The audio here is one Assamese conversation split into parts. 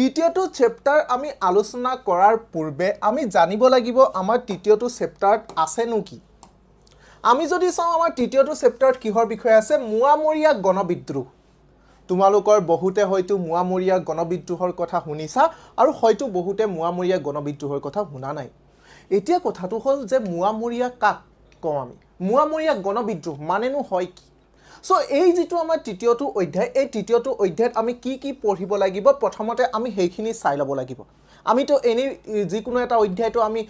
তৃতীয়টো চেপ্টাৰ আমি আলোচনা কৰাৰ পূৰ্বে আমি জানিব লাগিব আমাৰ তৃতীয়টো চেপ্টাৰত আছেনো কি আমি যদি চাওঁ আমাৰ তৃতীয়টো চেপ্টাৰত কিহৰ বিষয় আছে মোৱামৰীয়া গণবিদ্ৰোহ তোমালোকৰ বহুতে হয়তো মোৱামৰীয়া গণবিদ্ৰোহৰ কথা শুনিছা আৰু হয়তো বহুতে মোৱামৰীয়া গণবিদ্ৰোহৰ কথা শুনা নাই এতিয়া কথাটো হ'ল যে মোৱামৰীয়া কাক কওঁ আমি মোৱামৰীয়া গণবিদ্ৰোহ মানেনো হয় কি সো এই যেটো আমাৰ তৃতীয়টো অধ্যায় এই তৃতীয়টো অধ্যায়ত আমি কি পঢ়িব লাগিব প্ৰথমতে আমি সেইখিনি চাই ল'ব লাগিব আমি তো এনে যিকোনো এটা অধ্যায়টো আমি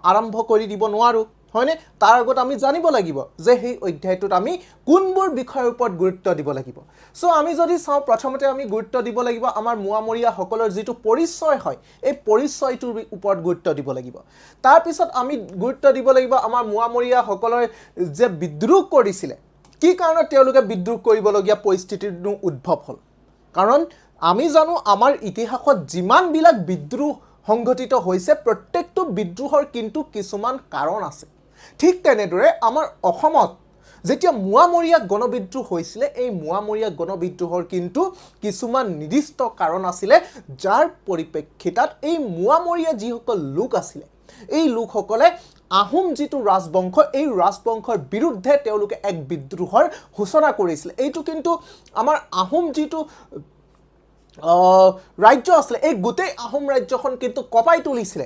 আৰম্ভ কৰি দিব নোৱাৰো হয়নে তাৰ আগত আমি জানিব লাগিব যে সেই অধ্যায়টোত আমি কোনবোৰ বিষয়ৰ ওপৰত গুৰুত্ব দিব লাগিব সো আমি যদি চাওঁ প্ৰথমতে আমি গুৰুত্ব দিব লাগিব আমাৰ মোৱামৰীয়া সকলৰ যেটো পৰিচয় হয় এই পৰিচয়টোৰ ওপৰত গুৰুত্ব দিব লাগিব তাৰ পিছত আমি গুৰুত্ব দিব লাগিব আমাৰ মোৱামৰীয়া সকলৰ যে বিদ্ৰোহ কৰিছিলে কি কাৰণত তেওঁলোকে বিদ্ৰোহ কৰিবলগীয়া পৰিস্থিতিৰ উদ্ভৱ হ'ল কাৰণ আমি জানো আমাৰ ইতিহাসত যিমান বিলাক বিদ্ৰোহ সংঘটিত হৈছে প্ৰত্যেকটো বিদ্ৰোহৰ কিন্তু কিছুমান কাৰণ আছে ঠিক তেনেদৰে আমাৰ অসমত যেতিয়া মোৱামৰীয়া গণবিদ্ৰোহ হৈছিল এই মোৱামৰীয়া গণবিদ্ৰোহৰ কিন্তু কিছুমান নিৰ্দিষ্ট কাৰণ আছিল যাৰ পৰিপ্ৰেক্ষিতত এই মোৱামৰীয়া যিসকল লোক আছিল এই লোকসকলে আহোম যেটো ৰাজবংশ এই ৰাজবংশৰ বিৰুদ্ধে তেওঁলোকে এক বিদ্ৰোহৰ ঘোষণা কৰিছিল এইটো কিন্তু আমাৰ আহোম যেটো ৰাজ্য আছিল এই গোটেই আহোম ৰাজ্যখন কিন্তু কপাই তুলিছিল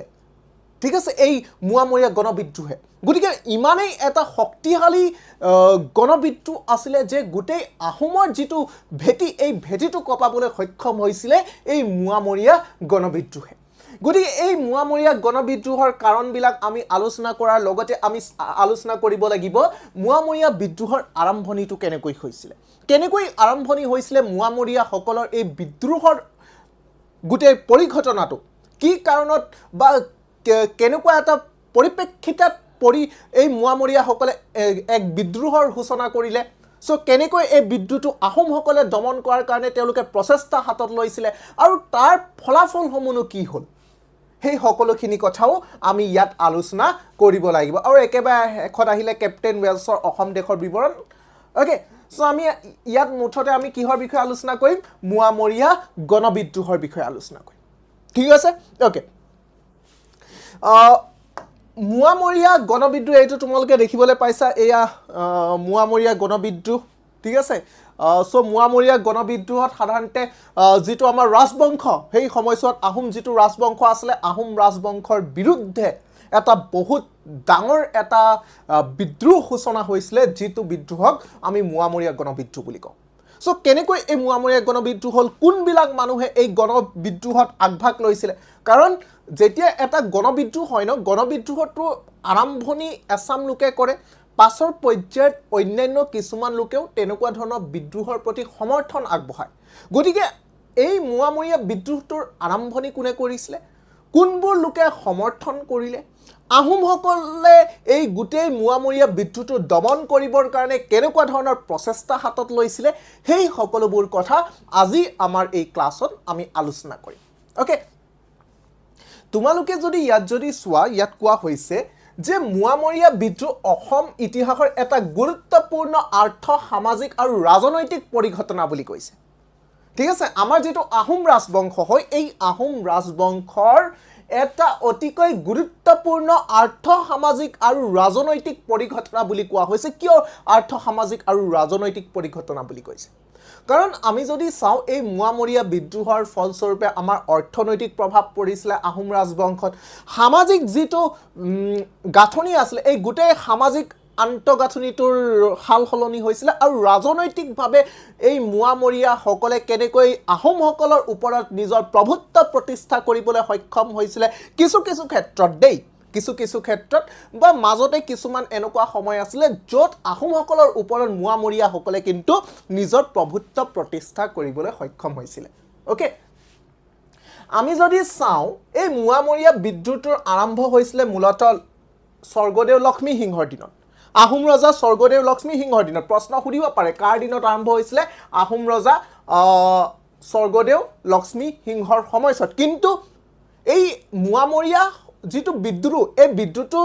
ঠিক আছে এই মোৱামৰীয়া গণবিদ্ৰোহে গতিকে ইমানেই এটা শক্তিশালী গণবিদ্ৰোহ আছিল যে গোটেই আহোমৰ যেটো ভেটি এই ভেটিটো কপাবলৈ সক্ষম হৈছিল এই মোৱামৰীয়া গণবিদ্ৰোহে গতিকে এই মোৱামৰীয়া গণবিদ্ৰোহৰ কাৰণবিলাক আমি আলোচনা কৰাৰ লগতে আমি আলোচনা কৰিব লাগিব মোৱামৰীয়া বিদ্ৰোহৰ আৰম্ভণিটো কেনেকৈ হৈছিল কেনেকৈ আৰম্ভণি হৈছিল মোৱামৰীয়া সকলৰ এই বিদ্ৰোহৰ গোটেই পৰিঘটনাটো কি কাৰণত বা কেনেকুৱা এটা পৰিপ্ৰেক্ষিতত পৰি এই মোৱামৰীয়া সকলে এক বিদ্ৰোহৰ ঘোষণা কৰিলে সো কেনেকৈ এই বিদ্ৰোহটো আহোম সকলে দমন কৰাৰ কাৰণে তেওঁলোকে প্ৰচেষ্টা হাতত লৈছিল আৰু তাৰ ফলাফলসমূহনো কি হ'ল সেই সকলোখিনি কথাও আমি ইয়াত আলোচনা কৰিব লাগিব আৰু একেবাৰে এখন আহিলে কেপ্টেইন ৱেলছৰ অসম দেশৰ বিৱৰণ ওকে সো আমি ইয়াত মুঠতে আমি কিহৰ বিষয়ে আলোচনা কৰিম মোৱামৰীয়া গণবিদ্ৰোহৰ বিষয়ে আলোচনা কৰিম ঠিক আছে ওকে মোৱামৰীয়া গণবিদ্ৰোহ এইটো তোমালোকে দেখিবলৈ পাইছা এয়া মোৱামৰীয়া গণবিদ্ৰোহ ঠিক আছে সো মোৱামৰীয়া গণবিদ্ৰোহত সাধাৰণতে যেটো আমাৰ ৰাজবংশ সেই সময়ছোৱাত আহোম যেটো ৰাজবংশ আছিল আহোম ৰাজবংশৰ বিৰুদ্ধে এটা বহুত ডাঙৰ এটা বিদ্ৰোহ সূচনা হৈছিল যেটো বিদ্ৰোহক আমি মোৱামৰীয়া গণবিদ্ৰোহ বুলি কওঁ সো কেনেকৈ এই মোৱামৰীয়া গণবিদ্ৰোহ হ'ল কোনবিলাক মানুহে এই গণবিদ্ৰোহত আগভাগ লৈছিল কাৰণ যেতিয়া এটা গণবিদ্ৰোহ হয় ন গণবিদ্ৰোহটো আৰম্ভণি আসাম লোকে কৰে পাছৰ পৰ্যায়ত অন্যান্য কিছুমান লোকেও তেনেকুৱা ধৰণৰ বিদ্ৰোহৰ প্ৰতি সমৰ্থন আগবঢ়ায় গতিকে এই মোৱামৰীয়া বিদ্ৰোহটোৰ আৰম্ভণি কোনে কৰিছিল কোনবোৰ লোকে সমৰ্থন কৰিলে আহোমসকলে এই গোটেই মোৱামৰীয়া বিদ্ৰোহটো দমন কৰিবৰ কাৰণে কেনেকুৱা ধৰণৰ প্ৰচেষ্টা হাতত লৈছিল সেই সকলোবোৰ কথা আজি আমাৰ এই ক্লাছত আমি আলোচনা কৰিম ওকে তোমালোকে যদি ইয়াত যদি চোৱা ইয়াত কোৱা হৈছে যে মোৱামৰীয়া বিদ্ৰোহ অসম ইতিহাসৰ এটা গুৰুত্বপূৰ্ণ আৰ্থ সামাজিক আৰু ৰাজনৈতিক পৰিঘটনা বুলি কৈছে ঠিক আছে আমাৰ যেটো আহোম ৰাজবংশ হয় এই আহোম ৰাজবংশৰ এটা অতিকৈ গুৰুত্বপূৰ্ণ আৰ্থ সামাজিক আৰু ৰাজনৈতিক পৰিঘটনা বুলি কোৱা হৈছে কিয় আৰ্থ সামাজিক আৰু ৰাজনৈতিক পৰিঘটনা বুলি কৈছে কাৰণ আমি যদি চাওঁ এই মোৱামৰীয়া বিদ্ৰোহৰ ফলস্বৰূপে আমাৰ অৰ্থনৈতিক প্ৰভাৱ পৰিছিল আহোম ৰাজবংশত সামাজিক যেটো গাঁথনি আছিল এই গোটেই সামাজিক আন্তঃগাঁথনিটোৰ হাল সলনি হৈছিল আৰু ৰাজনৈতিকভাৱে এই মোৱামৰীয়া সকলে কেনেকৈ আহোম সকলৰ ওপৰত নিজৰ প্ৰভুত্ব প্ৰতিষ্ঠা কৰিবলৈ সক্ষম হৈছিল কিছু ক্ষেত্ৰত দেই কিছু ক্ষেত্ৰত বা মাজতে কিছুমান এনেকুৱা সময় আছিল য'ত আহোম সকলৰ ওপৰত মোৱামৰীয়া সকলে কিন্তু নিজৰ প্ৰভুত্ব প্ৰতিষ্ঠা কৰিবলৈ সক্ষম হৈছিল ওকে আমি যদি চাওঁ এই মোৱামৰীয়া বিদ্ৰোহটোৰ আৰম্ভ হৈছিল মূলতঃ স্বৰ্গদেউ লক্ষ্মী সিংহৰ দিনত আহোম ৰজা স্বৰ্গদেউ লক্ষ্মী সিংহৰ দিনত প্ৰশ্ন সুধিব পাৰে কাৰ দিনত আৰম্ভ হৈছিল আহোম ৰজা স্বৰ্গদেউ লক্ষ্মী সিংহৰ সময়ছোৱাত কিন্তু এই মোৱামৰীয়া যেটো বিদ্ৰোহ এই বিদ্ৰোহটো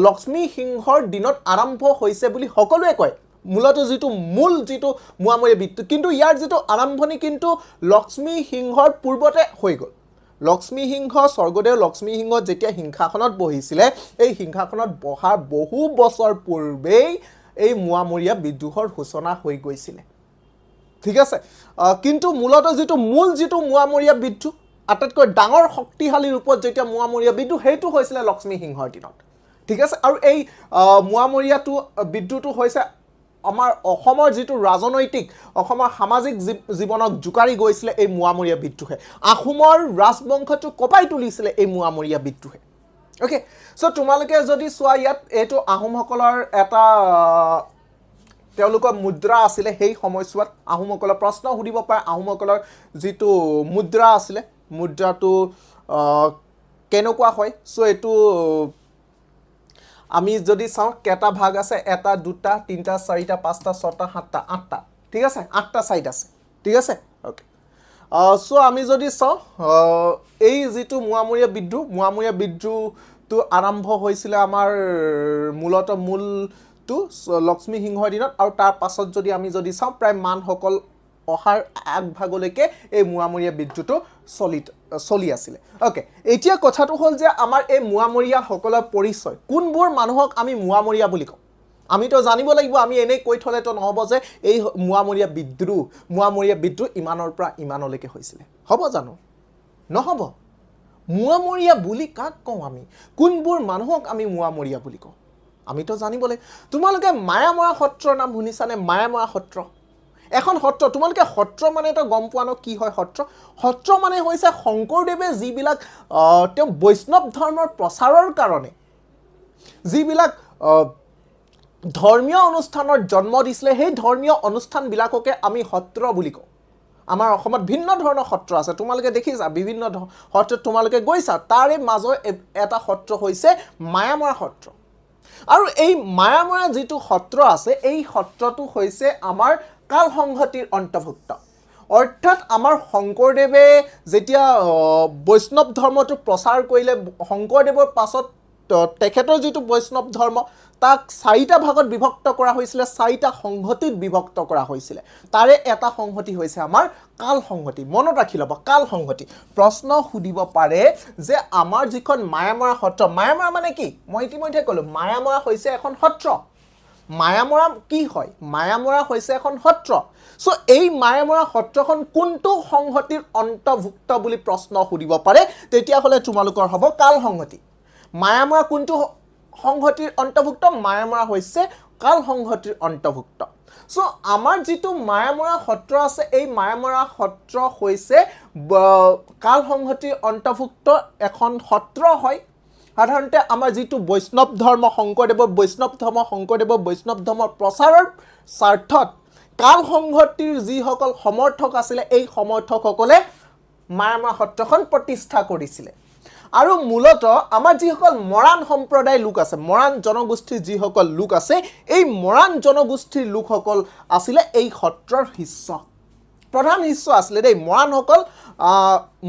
লক্ষ্মী সিংহৰ দিনত আৰম্ভ হৈছে বুলি সকলোৱে কয় মূলতঃ যেটো মূল যেটো মোৱামৰীয়া বিদ্ৰোহ কিন্তু ইয়াৰ যেটো আৰম্ভণি কিন্তু লক্ষ্মী সিংহৰ পূৰ্বতে হৈ গ'ল লক্ষ্মী সিংহ স্বৰ্গদেউ লক্ষ্মী সিংহ যেতিয়া সিংহাসনত বহিছিলে এই সিংহাসনত বহাৰ বহু বছৰ পূৰ্বেই এই মোৱামৰীয়া বিদ্ৰোহৰ সূচনা হৈ গৈছিলে ঠিক আছে কিন্তু মূলতঃ যিটো মোৱামৰীয়া বিদ্ৰোহ আটাইতকৈ ডাঙৰ শক্তিশালী ৰূপত যেতিয়া মোৱামৰীয়া বিদ্ৰোহ সেইটো হৈছিলে লক্ষ্মী সিংহৰ দিনত ঠিক আছে আৰু এই মোৱামৰীয়াটো বিদ্ৰোহটো হৈছে আমাৰ অসমৰ যিটো ৰাজনৈতিক অসমৰ সামাজিক জীৱনক জুকাৰি গৈছিলে এই মোৱামৰীয়া বিদ্ৰোহে আহোমৰ ৰাজবংশটো কপাই তুলিছিলে এই মোৱামৰীয়া বিদ্ৰোহে ওকে সো তোমালোকে যদি চোৱা ইয়াত এইটো আহোমসকলৰ এটা তেওঁলোকৰ মুদ্ৰা আছিলে সেই সময়ছোৱাত আহোমসকলৰ প্ৰশ্ন সুধিব পাৰে আহোমসকলৰ যিটো মুদ্ৰা আছিলে মুদ্ৰাটো কেনেকুৱা হয় সো এইটো আমি যদি চাওঁ কেটা ভাগ আছে এটা দুটা তিনটা চাৰিটা পাঁচটা ছটা সাতটা আঠটা ঠিক আছে আঠটা সাইড আছে ঠিক আছে ওকে সো আমি যদি চাওঁ এই যিটো মোৱামৰীয়া বিদ্ৰোহটো আৰম্ভ হৈছিলে আমাৰ মূলটো লক্ষ্মী সিংহৰ দিনত আৰু তাৰ পাছত যদি আমি যদি চাওঁ প্ৰায় মানসকল অহাৰ আগভাগলৈকে এই মোৱামৰীয়া বিদ্ৰোহটো চলি আছিলে ওকে এতিয়া কথাটো হ'ল যে আমাৰ এই মোৱামৰীয়াসকলৰ পৰিচয় কোনবোৰ মানুহক আমি মোৱামৰীয়া বুলি কওঁ আমিতো জানিব লাগিব আমি এনেই কৈ থলেতো নহ'ব যে এই মোৱামৰীয়া বিদ্ৰোহ ইমানৰ পৰা ইমানলৈকে হৈছিলে হ'ব জানো নহ'ব মোৱামৰীয়া বুলি কাক কওঁ আমি কোনবোৰ মানুহক আমি মোৱামৰীয়া বুলি কওঁ আমিতো জানিব লাগিব তোমালোকে মায়ামৰা সত্ৰৰ নাম শুনিছানে মায়ামৰা সত্ৰ এখন সত্ৰ তোমালোকে সত্ৰ মানে এটা গম পোৱা ন কি হয় সত্ৰ মানে হৈছে শংকৰদেৱে যিবিলাক তেওঁ বৈষ্ণৱ ধৰ্মৰ প্ৰচাৰৰ কাৰণে যিবিলাক ধৰ্মীয় অনুষ্ঠানৰ জন্ম দিছিলে সেই ধৰ্মীয় অনুষ্ঠানবিলাককে আমি সত্ৰ বুলি কওঁ আমাৰ অসমত ভিন্ন ধৰণৰ সত্ৰ আছে তোমালোকে দেখিছা বিভিন্ন সত্ৰত তোমালোকে গৈছা তাৰে মাজৰ এটা সত্ৰ হৈছে মায়ামৰা সত্ৰ আৰু এই মায়ামৰা যিটো সত্ৰ আছে এই সত্ৰটো হৈছে আমাৰ কাল সংহতিৰ অন্তৰ্ভুক্ত অৰ্থাৎ আমাৰ শংকৰদেৱে যেতিয়া বৈষ্ণৱ ধৰ্মটো প্ৰচাৰ কৰিলে শংকৰদেৱৰ পাছত তেখেতৰ যিটো বৈষ্ণৱ ধৰ্ম তাক চাৰিটা ভাগত বিভক্ত কৰা হৈছিলে চাৰিটা সংহতিত বিভক্ত কৰা হৈছিলে তাৰে এটা সংহতি হৈছে আমাৰ কাল সংহতি মনত ৰাখি ল'ব কাল সংহতি প্ৰশ্ন সুধিব পাৰে যে আমাৰ যিখন মায়ামৰা সত্ৰ মায়ামৰা মানে কি মই ইতিমধ্যে ক'লো মায়ামৰা হৈছে এখন সত্ৰ মায়ামৰা কি হয় মায়ামৰা হৈছে এখন সত্ৰ সো এই মায়ামৰা সত্ৰখন কোনটো সংহতিৰ অন্তৰ্ভুক্ত বুলি প্ৰশ্ন সুধিব পাৰে তেতিয়া হলে তোমালোকৰ হ'ব কাল সংহতি মায়ামৰা কোনটো সংহতিৰ অন্তৰ্ভুক্ত মায়ামৰা হৈছে কাল সংহতিৰ অন্তৰ্ভুক্ত সো আমাৰ যিটো মায়ামৰা সত্ৰ আছে এই মায়ামৰা সত্ৰ হৈছে কাল সংহতিৰ অন্তৰ্ভুক্ত এখন সত্ৰ হয় সাধাৰণতে আমাৰ যিটো বৈষ্ণৱ ধৰ্ম শংকৰদেৱৰ বৈষ্ণৱ ধৰ্মৰ প্ৰচাৰৰ স্বাৰ্থত কাল সংহতিৰ যিসকল সমৰ্থক আছিলে এই সমৰ্থকসকলে মায়ামৰা সত্ৰখন প্ৰতিষ্ঠা কৰিছিলে আৰু মূলতঃ আমাৰ যিসকল মৰাণ সম্প্ৰদায় লোক আছে মৰাণ জনগোষ্ঠীৰ যিসকল লোক আছে এই মৰাণ জনগোষ্ঠীৰ লোকসকল আছিলে এই সত্ৰৰ শিষ্য প্ৰধান শিষ্য আছিলে দেই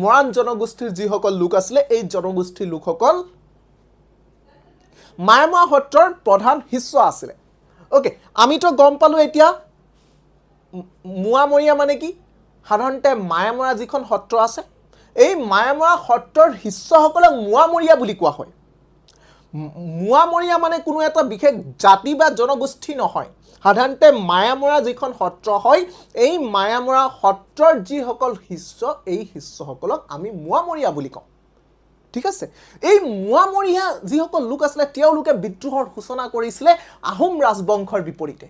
মৰাণ জনগোষ্ঠীৰ যিসকল লোক আছিলে এই জনগোষ্ঠীৰ লোকসকল মায়ামৰা সত্ৰৰ প্ৰধান শিষ্য আছিলে ওকে আমিতো গম পালো এতিয়া মোৱামৰীয়া মানে কি সাধাৰণতে মায়ামৰা যিখন সত্ৰ আছে এই মায়ামৰা সত্ৰৰ শিষ্যসকলক মোৱামৰীয়া বুলি কোৱা হয় মোৱামৰীয়া মানে কোনো এটা বিশেষ জাতি বা জনগোষ্ঠী নহয় সাধাৰণতে মায়ামৰা যিখন সত্ৰ হয় এই মায়ামৰা সত্ৰৰ যিসকল শিষ্য এই শিষ্যসকলক আমি মোৱামৰীয়া বুলি কওঁ ঠিক আছে এই মোৱামৰীয়া যিসকল লোক আছিলে তেওঁলোকে বিদ্ৰোহৰ সূচনা কৰিছিলে আহোম ৰাজবংশৰ বিপৰীতে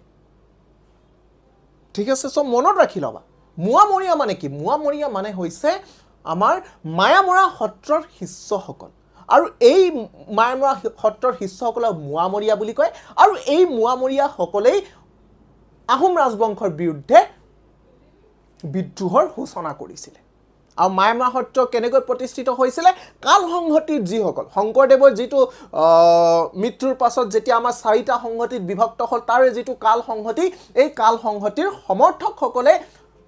ঠিক আছে সো মনত ৰাখি ল'বা মোৱামৰীয়া মানে কি মোৱামৰীয়া মানে হৈছে আমাৰ মায়ামৰা সত্ৰৰ শিষ্যসকল আৰু এই মায়ামৰা সত্ৰৰ শিষ্যসকলক মোৱামৰীয়া বুলি কয় আৰু এই মোৱামৰীয়াসকলেই আহোম ৰাজবংশৰ বিৰুদ্ধে বিদ্ৰোহৰ সূচনা কৰিছিলে আৰু মায়ামৰা সত্ৰ কেনেকৈ প্ৰতিষ্ঠিত হৈছিলে কাল সংহতিৰ যিসকল শংকৰদেৱৰ যিটো মৃত্যুৰ পাছত যেতিয়া আমাৰ চাৰিটা সংহতিত বিভক্ত হ'ল তাৰে যিটো কাল সংহতি এই কাল সংহতিৰ সমৰ্থকসকলে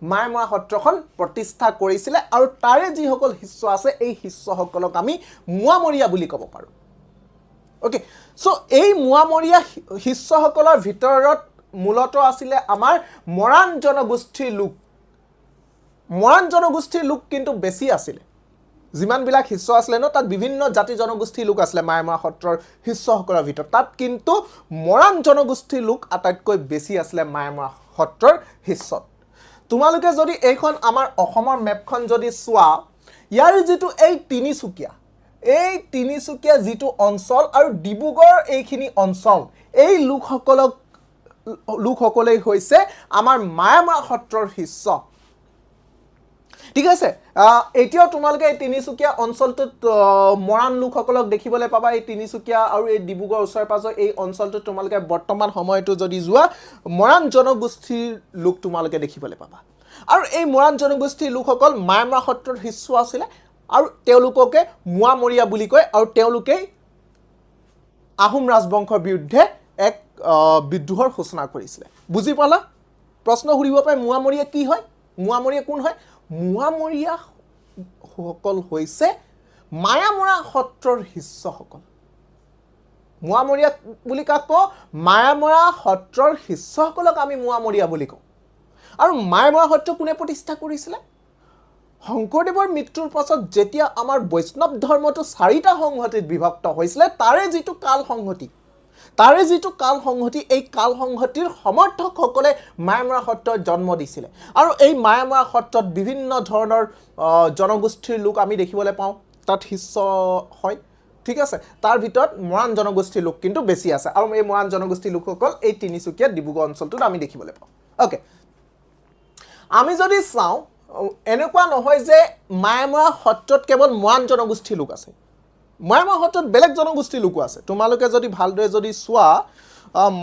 মায়ামৰা সত্ৰখন প্ৰতিষ্ঠা কৰিছিলে আৰু তাৰে যিসকল শিষ্য আছে এই শিষ্যসকলক আমি মোৱামৰীয়া বুলি ক'ব পাৰোঁ ওকে সো এই মোৱামৰীয়া শিষ্যসকলৰ ভিতৰত মূলতঃ আছিলে আমাৰ মৰাণ জনগোষ্ঠীৰ লোক কিন্তু বেছি আছিলে যিমানবিলাক শিষ্য আছিলে ন তাত বিভিন্ন জাতি জনগোষ্ঠীৰ লোক আছিলে মায়ামৰা সত্ৰৰ শিষ্যসকলৰ ভিতৰত তাত কিন্তু মৰাণ জনগোষ্ঠীৰ লোক আটাইতকৈ বেছি আছিলে মায়ামৰা সত্ৰৰ শিষ্যত তোমালোকে যদি এইখন আমাৰ অসমৰ মেপখন যদি চোৱা ইয়াৰ যিটো এই তিনিচুকীয়া যিটো অঞ্চল আৰু ডিব্ৰুগড় এইখিনি অঞ্চল এই লোকসকলেই হৈছে আমাৰ মায়ামৰা সত্ৰৰ শিষ্য ঠিক আছে এতিয়াও তোমালোকে এই তিনিচুকীয়া অঞ্চলটোত মৰাণ লোকসকলক দেখিবলৈ পাবা এই তিনিচুকীয়া আৰু এই ডিব্ৰুগড় ওচৰে পাজৰ এই অঞ্চলটোত তোমালোকে বৰ্তমান সময়টো যদি যোৱা মৰাণ জনগোষ্ঠীৰ লোক তোমালোকে দেখিবলৈ পাবা আৰু এই মৰাণ জনগোষ্ঠীৰ লোকসকল মায়ামৰা সত্ৰৰ শিষ্য আছিলে আৰু তেওঁলোককে মোৱামৰীয়া বুলি কয় আৰু তেওঁলোকেই আহোম ৰাজবংশৰ বিৰুদ্ধে এক বিদ্ৰোহৰ সূচনা কৰিছিলে বুজি পালা প্ৰশ্ন সুধিব পাৰে মোৱামৰীয়া কি হয় মোৱামৰীয়া কোন হয় মোৱামৰীয়া সকল হৈছে মায়ামৰা সত্ৰৰ শিষ্যসকল মোৱামৰীয়া বুলি কাক কওঁ মায়ামৰা সত্ৰৰ শিষ্যসকলক আমি মোৱামৰীয়া বুলি কওঁ আৰু মায়ামৰা সত্ৰ কোনে প্ৰতিষ্ঠা কৰিছিলে শংকৰদেৱৰ মৃত্যুৰ পাছত যেতিয়া আমাৰ বৈষ্ণৱ ধৰ্মটো চাৰিটা সংহতিত বিভক্ত হৈছিলে তাৰে যিটো কাল সংহতি এই কাল সংহতিৰ সমৰ্থকসকলে মায়ামৰা সত্ৰত জন্ম দিছিলে আৰু এই মায়ামৰা সত্ৰত বিভিন্ন ধৰণৰ জনগোষ্ঠীৰ লোক আমি দেখিবলৈ পাওঁ তাত শিষ্য হয় ঠিক আছে তাৰ ভিতৰত মৰাণ জনগোষ্ঠীৰ লোক কিন্তু বেছি আছে আৰু এই মৰাণ জনগোষ্ঠীৰ লোকসকল এই তিনিচুকীয়া ডিব্ৰুগড় অঞ্চলটোত আমি দেখিবলৈ পাওঁ ওকে আমি যদি চাওঁ এনেকুৱা নহয় যে মায়ামৰা সত্ৰত কেৱল মৰাণ জনগোষ্ঠীৰ লোক আছে মায়ামৰা সত্ৰত বেলেগ জনগোষ্ঠীৰ লোকো আছে তোমালোকে যদি ভালদৰে যদি চোৱা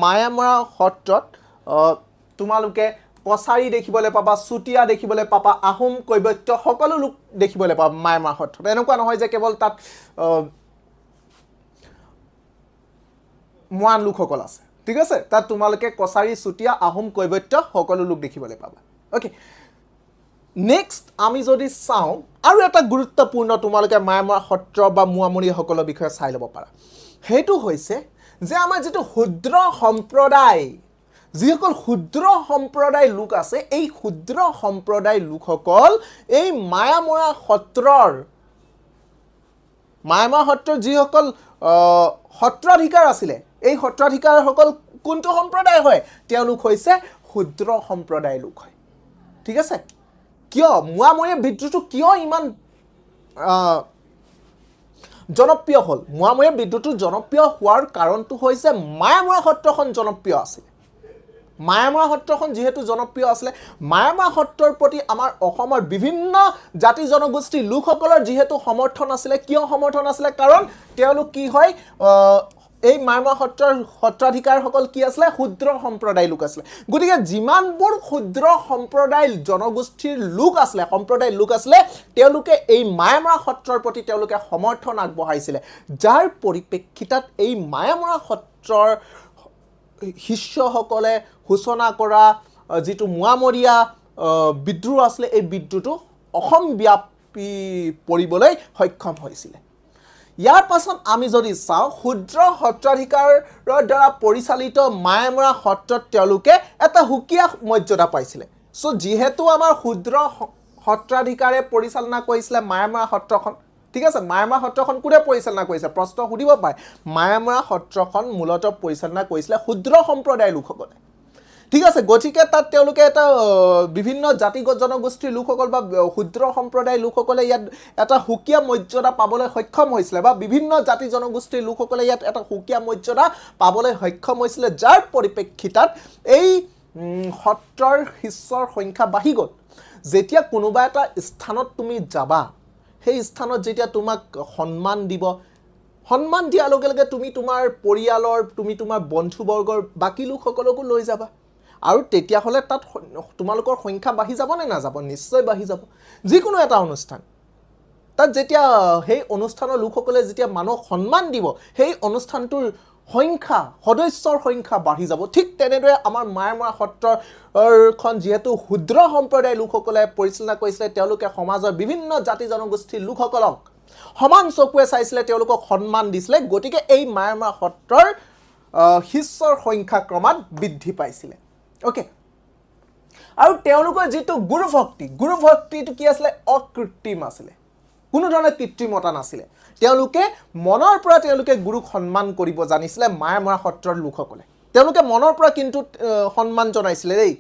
মায়ামৰা সত্ৰত তোমালোকে কছাৰী দেখিবলৈ পাবা চুতীয়া দেখিবলৈ পাবা আহোম কৈবৰ্ত সকলো লোক দেখিবলৈ পাবা মায়ামৰা সত্ৰত এনেকুৱা নহয় যে কেৱল তাত মৰাণ লোকসকল আছে ঠিক আছে তাত তোমালোকে কছাৰী চুতীয়া আহোম কৈবৰ্ত সকলো লোক দেখিবলৈ পাবা ওকে নেক্সট আমি যদি চাওঁ আৰু এটা গুৰুত্বপূৰ্ণ তোমালোকে মায়ামৰা সত্ৰ বা মোৱামৰীয়াসকলৰ বিষয়ে চাই ল'ব পাৰা সেইটো হৈছে যে আমাৰ যিটো ক্ষুদ্ৰ সম্প্ৰদায় যিসকল ক্ষুদ্ৰ সম্প্ৰদায় লোক আছে এই ক্ষুদ্ৰ সম্প্ৰদায় লোকসকল এই মায়ামৰা সত্ৰৰ যিসকল সত্ৰাধিকাৰ আছিলে এই সত্ৰাধিকাৰসকল কোনটো সম্প্ৰদায় হয় তেওঁলোক হৈছে ক্ষুদ্ৰ সম্প্ৰদায় লোক হয় ঠিক আছে কিয় মোৱামৰীয়া বিদ্ৰোহটো কিয় ইমান জনপ্ৰিয় হ'ল মোৱামৰীয়া বিদ্ৰোহটো জনপ্ৰিয় হোৱাৰ কাৰণটো হৈছে মায়ামৰা সত্ৰখন জনপ্ৰিয় আছিল মায়ামৰা সত্ৰখন যিহেতু জনপ্ৰিয় আছিলে মায়ামৰা সত্ৰৰ প্ৰতি আমাৰ অসমৰ বিভিন্ন জাতি জনগোষ্ঠীৰ লোকসকলৰ যিহেতু সমৰ্থন আছিলে কিয় সমৰ্থন আছিলে কাৰণ তেওঁলোক কি হয় এই মায়ামৰা সত্ৰৰ সত্ৰাধিকাৰসকল কি আছিলে ক্ষুদ্ৰ সম্প্ৰদায় লোক আছিলে গতিকে যিমানবোৰ ক্ষুদ্ৰ সম্প্ৰদায় জনগোষ্ঠীৰ লোক আছিলে তেওঁলোকে এই মায়ামৰা সত্ৰৰ প্ৰতি তেওঁলোকে সমৰ্থন আগবঢ়াইছিলে যাৰ পৰিপ্ৰেক্ষিতত এই মায়ামৰা সত্ৰৰ শিষ্যসকলে সূচনা কৰা যিটো মোৱামৰীয়া বিদ্ৰোহ আছিলে এই বিদ্ৰোহটো অসমব্যাপী পৰিবলৈ সক্ষম হৈছিলে ইয়াৰ পাছত আমি যদি চাওঁ ক্ষুদ্ৰ সত্ৰাধিকাৰৰ দ্বাৰা পৰিচালিত মায়ামৰা সত্ৰত তেওঁলোকে এটা সুকীয়া মৰ্যাদা পাইছিলে সো যেহেতু আমাৰ ক্ষুদ্ৰ সত্ৰাধিকাৰে পৰিচালনা কৰিছিলে মায়ামৰা সত্ৰখন ঠিক আছে মায়ামৰা সত্ৰখন কোনে পৰিচালনা কৰিছে প্ৰশ্ন সুধিব পাৰে মায়ামৰা সত্ৰখন মূলতঃ পৰিচালনা কৰিছিলে ক্ষুদ্ৰ সম্প্ৰদায়ৰ লোকসকলে ঠিক আছে গতিকে তাত তেওঁলোকে এটা বিভিন্ন জাতি জনগোষ্ঠীৰ লোকসকল বা ক্ষুদ্ৰ সম্প্ৰদায়ৰ লোকসকলে ইয়াত এটা সুকীয়া মৰ্যাদা পাবলৈ সক্ষম হৈছিলে বা বিভিন্ন জাতি জনগোষ্ঠীৰ লোকসকলে ইয়াত এটা সুকীয়া মৰ্যাদা পাবলৈ সক্ষম হৈছিলে যাৰ পৰিপ্ৰেক্ষিতত এই সত্ৰৰ শিষ্যৰ সংখ্যা বাঢ়ি গ'ল যেতিয়া কোনোবা এটা স্থানত তুমি যাবা সেই স্থানত যেতিয়া তোমাক সন্মান দিয়াৰ লগে লগে তুমি তোমাৰ পৰিয়ালৰ তুমি তোমাৰ বন্ধুবৰ্গৰ বাকী লোকসকলকো লৈ যাবা আৰু তেতিয়াহ'লে তাত তোমালোকৰ সংখ্যা বাঢ়ি যাব নে নাযাব নিশ্চয় বাঢ়ি যাব যিকোনো এটা অনুষ্ঠান তাত যেতিয়া সেই অনুষ্ঠানৰ লোকসকলে যেতিয়া মানুহক সন্মান দিব সেই অনুষ্ঠানটোৰ সংখ্যা সদস্যৰ সংখ্যা বাঢ়ি যাব ঠিক তেনেদৰে আমাৰ মায়ামৰা সত্ৰখন যিহেতু ক্ষুদ্ৰ সম্প্ৰদায়ৰ লোকসকলে পৰিচালনা কৰিছিলে তেওঁলোকে সমাজৰ বিভিন্ন জাতি জনগোষ্ঠীৰ লোকসকলক সমান চকুৱে চাইছিলে তেওঁলোকক সন্মান দিছিলে গতিকে এই মায়ামৰা সত্ৰৰ শিষ্যৰ সংখ্যা ক্ৰমাৎ বৃদ্ধি পাইছিলে ওকে আৰু তেওঁলোকৰ যিটো গুৰু ভক্তিটো কি আছিলে অকৃত্ৰিম আছিলে কোনো ধৰণৰ কৃত্ৰিমতা নাছিলে তেওঁলোকে মনৰ পৰা তেওঁলোকে গুৰুক সন্মান কৰিব জানিছিলে মায়ামৰা সত্ৰৰ লোকসকলে তেওঁলোকে মনৰ পৰা কিন্তু সন্মান জনাইছিলে দেই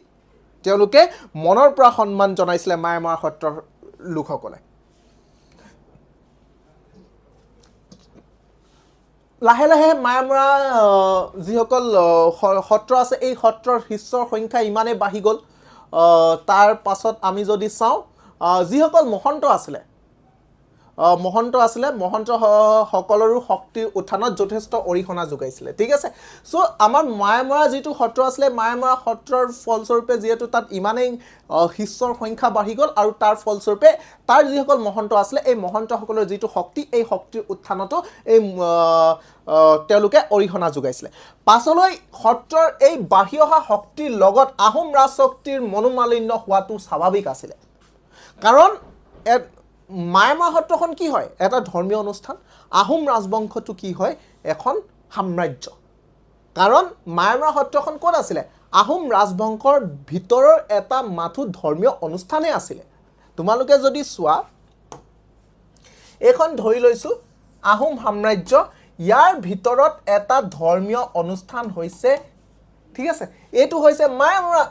তেওঁলোকে মনৰ পৰা সন্মান জনাইছিলে মায়ামৰা সত্ৰৰ লোকসকলে লাহে লাহে মায়ামৰা যিসকল সত্ৰ আছে এই সত্ৰৰ শিষ্যৰ সংখ্যা ইমানে বাঢ়ি গ'ল তাৰ পাছত আমি যদি চাওঁ যিসকল মহন্ত আছিলে মহন্ত সকলৰো শক্তিৰ উত্থানত যথেষ্ট অৰিহণা যোগাইছিলে ঠিক আছে সো আমাৰ মায়ামৰা যিটো সত্ৰ আছিলে মায়ামৰা সত্ৰৰ ফলস্বৰূপে যেহেতু তাত ইমানেই শিষ্যৰ সংখ্যা বাঢ়ি গ'ল আৰু তাৰ ফলস্বৰূপে তাৰ যিসকল মহন্ত আছিলে এই মহন্তসকলৰ যিটো শক্তি এই শক্তিৰ উত্থানতো এই তেওঁলোকে অৰিহণা যোগাইছিলে পাছলৈ সত্ৰৰ এই বাঢ়ি অহা শক্তিৰ লগত আহোম ৰাজশক্তিৰ মনোমালিন্য হোৱাটো স্বাভাৱিক আছিলে কাৰণ মায়ামৰা সত্ৰখন কি হয় এটা ধৰ্মীয় অনুষ্ঠান আহোম ৰাজবংশটো কি হয় এখন সাম্ৰাজ্য কাৰণ মায়ামৰা সত্ৰখন ক'ত আছিলে আহোম ৰাজবংশৰ ভিতৰৰ এটা মাথো ধৰ্মীয় অনুষ্ঠানে আছিলে তোমালোকে যদি চোৱা এখন ধৰি লৈছো আহোম সাম্ৰাজ্য ইয়াৰ ভিতৰত এটা ধৰ্মীয় অনুষ্ঠান হৈছে ঠিক আছে এইটো হৈছে মায়ামৰা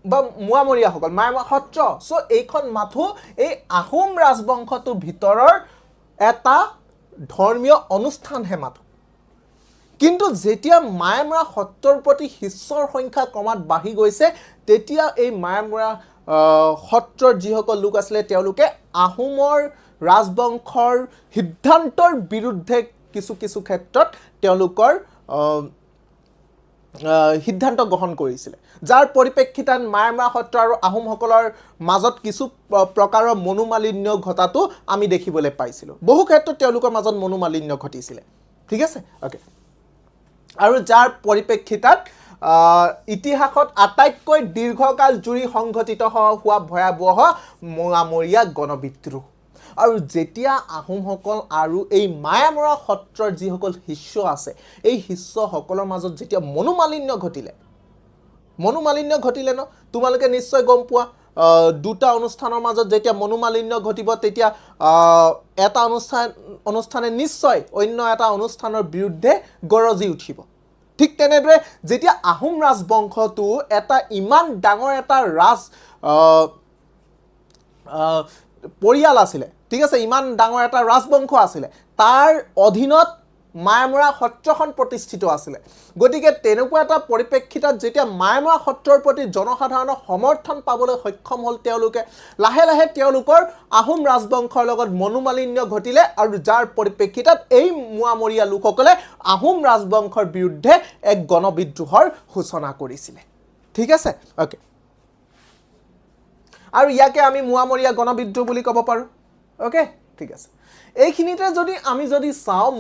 বা মোৱামৰীয়াসকল মায়ামৰা সত্ৰ সো এইখন মাথো এই আহোম ৰাজবংশটোৰ ভিতৰৰ এটা ধৰ্মীয় অনুষ্ঠানহে মাথো কিন্তু যেতিয়া মায়ামৰা সত্ৰৰ প্ৰতি শিষ্যৰ সংখ্যা ক্ৰমাৎ বাঢ়ি গৈছে তেতিয়া এই মায়ামৰা সত্ৰৰ যিসকল লোক আছিলে তেওঁলোকে আহোমৰ ৰাজবংশৰ সিদ্ধান্তৰ বিৰুদ্ধে কিছু কিছু ক্ষেত্ৰত তেওঁলোকৰ সিদ্ধান্ত গ্ৰহণ কৰিছিলে যাৰ পৰিপ্ৰেক্ষিতত মায়ামৰা সত্ৰ আৰু আহোমসকলৰ মাজত কিছু প্ৰকাৰৰ মনোমালিন্য ঘটাটো আমি দেখিবলৈ পাইছিলো বহু ক্ষেত্ৰত তেওঁলোকৰ মাজত মনোমালিন্য ঘটিছিলে ঠিক আছে ওকে আৰু যাৰ পৰিপ্ৰেক্ষিতত ইতিহাসত আটাইতকৈ দীৰ্ঘকাল জুৰি সংঘটিত হোৱা ভয়াবহ মোৱামৰীয়া গণবিদ্ৰোহ আৰু যেতিয়া আহোমসকল আৰু এই মায়ামৰা সত্ৰৰ যিসকল শিষ্য আছে এই শিষ্যসকলৰ মাজত যেতিয়া মনোমালিন্য ঘটিলে ন তোমালোকে নিশ্চয় গম পোৱা দুটা অনুষ্ঠানৰ মাজত যেতিয়া মনোমালিন্য ঘটিব তেতিয়া এটা অনুষ্ঠানে নিশ্চয় অন্য এটা অনুষ্ঠানৰ বিৰুদ্ধে গৰজি উঠিব ঠিক তেনেদৰে যেতিয়া আহোম ৰাজবংশটো এটা ইমান ডাঙৰ এটা ৰাজ পৰিয়াল আছিলে ঠিক আছে ইমান ডাঙৰ এটা ৰাজবংশ আছিলে তাৰ অধীনত মায়ামৰা সত্ৰখন প্ৰতিষ্ঠিত আছিলে গতিকে তেনেকুৱা এটা পৰিপ্ৰেক্ষিতত যেতিয়া মায়ামৰা সত্ৰৰ প্ৰতি জনসাধাৰণৰ সমৰ্থন পাবলৈ সক্ষম হ'ল তেওঁলোকে লাহে লাহে তেওঁলোকৰ আহোম ৰাজবংশৰ লগত মনোমালিন্য ঘটিলে আৰু যাৰ পৰিপ্ৰেক্ষিতত এই মোৱামৰীয়া লোকসকলে আহোম ৰাজবংশৰ বিৰুদ্ধে এক গণবিদ্ৰোহৰ সূচনা কৰিছিলে ঠিক আছে ওকে আৰু ইয়াকে আমি মোৱামৰীয়া গণবিদ্ৰোহ বুলি ক'ব পাৰো ওকে ঠিক আছে এইখিনিতে যদি আমি চাওঁ